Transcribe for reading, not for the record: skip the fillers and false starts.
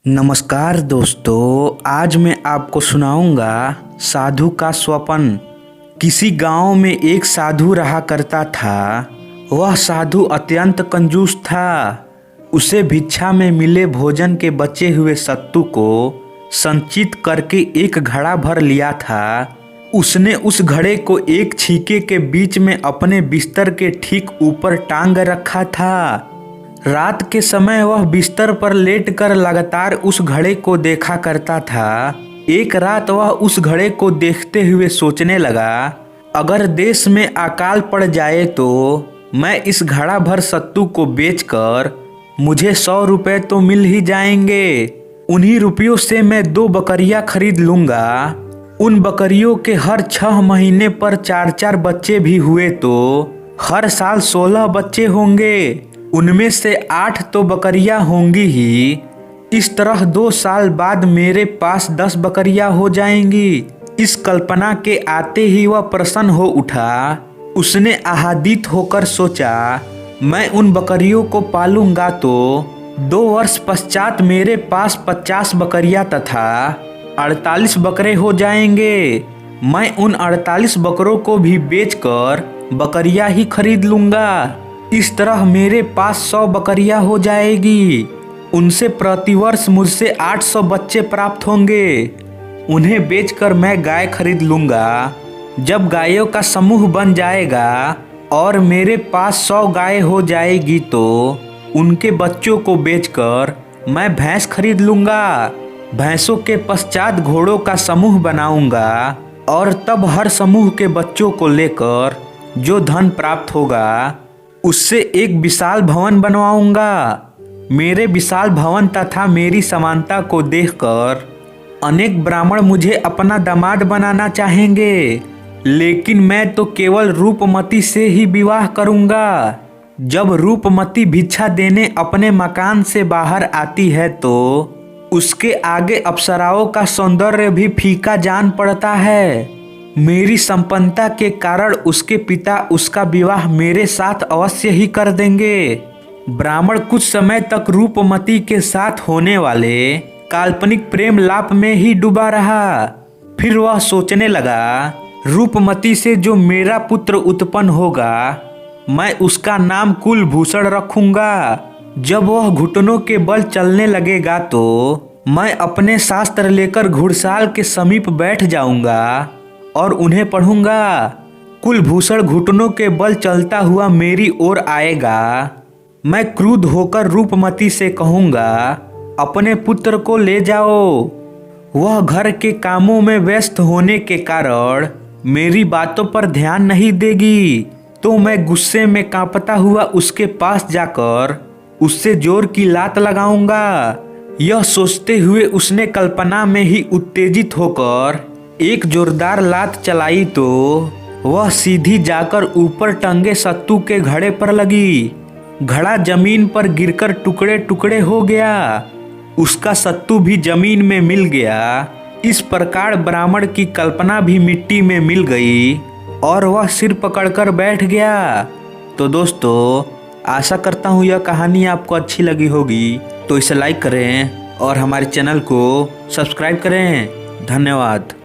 नमस्कार दोस्तों, आज मैं आपको सुनाऊंगा साधु का स्वप्न। किसी गांव में एक साधु रहा करता था। वह साधु अत्यंत कंजूस था। उसे भिक्षा में मिले भोजन के बचे हुए सत्तू को संचित करके एक घड़ा भर लिया था। उसने उस घड़े को एक छीके के बीच में अपने बिस्तर के ठीक ऊपर टांग रखा था। रात के समय वह बिस्तर पर लेटकर लगातार उस घड़े को देखा करता था। एक रात वह उस घड़े को देखते हुए सोचने लगा, अगर देश में अकाल पड़ जाए तो मैं इस घड़ा भर सत्तू को बेचकर मुझे 100 रुपए तो मिल ही जाएंगे। उन्हीं रुपयों से मैं 2 बकरियां खरीद लूंगा। उन बकरियों के हर 6 महीने पर 4-4 बच्चे भी हुए तो हर साल 16 बच्चे होंगे। उनमें से 8 तो बकरियां होंगी ही। इस तरह 2 साल बाद मेरे पास 10 बकरियां हो जाएंगी। इस कल्पना के आते ही वह प्रसन्न हो उठा। उसने आह्लादित होकर सोचा, मैं उन बकरियों को पालूंगा तो 2 वर्ष पश्चात मेरे पास 50 बकरियां तथा 48 बकरे हो जाएंगे। मैं उन 48 बकरों को भी बेचकर बकरियां ही खरीद लूंगा। इस तरह मेरे पास 100 बकरियां हो जाएगी। उनसे प्रतिवर्ष मुझसे 800 बच्चे प्राप्त होंगे। उन्हें बेचकर मैं गाय खरीद लूंगा। जब गायों का समूह बन जाएगा और मेरे पास 100 गाय हो जाएगी तो उनके बच्चों को बेचकर मैं भैंस खरीद लूंगा। भैंसों के पश्चात घोड़ों का समूह बनाऊंगा और तब हर समूह के बच्चों को लेकर जो धन प्राप्त होगा उससे एक विशाल भवन बनवाऊंगा। मेरे विशाल भवन तथा मेरी समानता को देखकर अनेक ब्राह्मण मुझे अपना दामाद बनाना चाहेंगे, लेकिन मैं तो केवल रूपमती से ही विवाह करूंगा। जब रूपमती भिक्षा देने अपने मकान से बाहर आती है तो उसके आगे अप्सराओं का सौंदर्य भी फीका जान पड़ता है। मेरी संपन्नता के कारण उसके पिता उसका विवाह मेरे साथ अवश्य ही कर देंगे। ब्राह्मण कुछ समय तक रूपमती के साथ होने वाले काल्पनिक प्रेम लाप में ही डूबा रहा। फिर वह सोचने लगा, रूपमती से जो मेरा पुत्र उत्पन्न होगा मैं उसका नाम कुलभूषण रखूंगा। जब वह घुटनों के बल चलने लगेगा तो मैं अपने शास्त्र लेकर घुड़साल के समीप बैठ जाऊंगा और उन्हें पढ़ूंगा। कुलभूषण घुटनों के बल चलता हुआ मेरी ओर आएगा। मैं क्रुद्ध होकर रूपमती से कहूंगा, अपने पुत्र को ले जाओ। वह घर के कामों में व्यस्त होने के कारण मेरी बातों पर ध्यान नहीं देगी, तो मैं गुस्से में कांपता हुआ उसके पास जाकर उससे जोर की लात लगाऊंगा। यह सोचते हुए उसने कल्पना में ही उत्तेजित होकर एक जोरदार लात चलाई तो वह सीधी जाकर ऊपर टंगे सत्तू के घड़े पर लगी। घड़ा जमीन पर गिरकर टुकड़े टुकड़े हो गया। उसका सत्तू भी जमीन में मिल गया। इस प्रकार ब्राह्मण की कल्पना भी मिट्टी में मिल गई और वह सिर पकड़कर बैठ गया। तो दोस्तों, आशा करता हूँ यह कहानी आपको अच्छी लगी होगी, तो इसे लाइक करें और हमारे चैनल को सब्सक्राइब करें। धन्यवाद।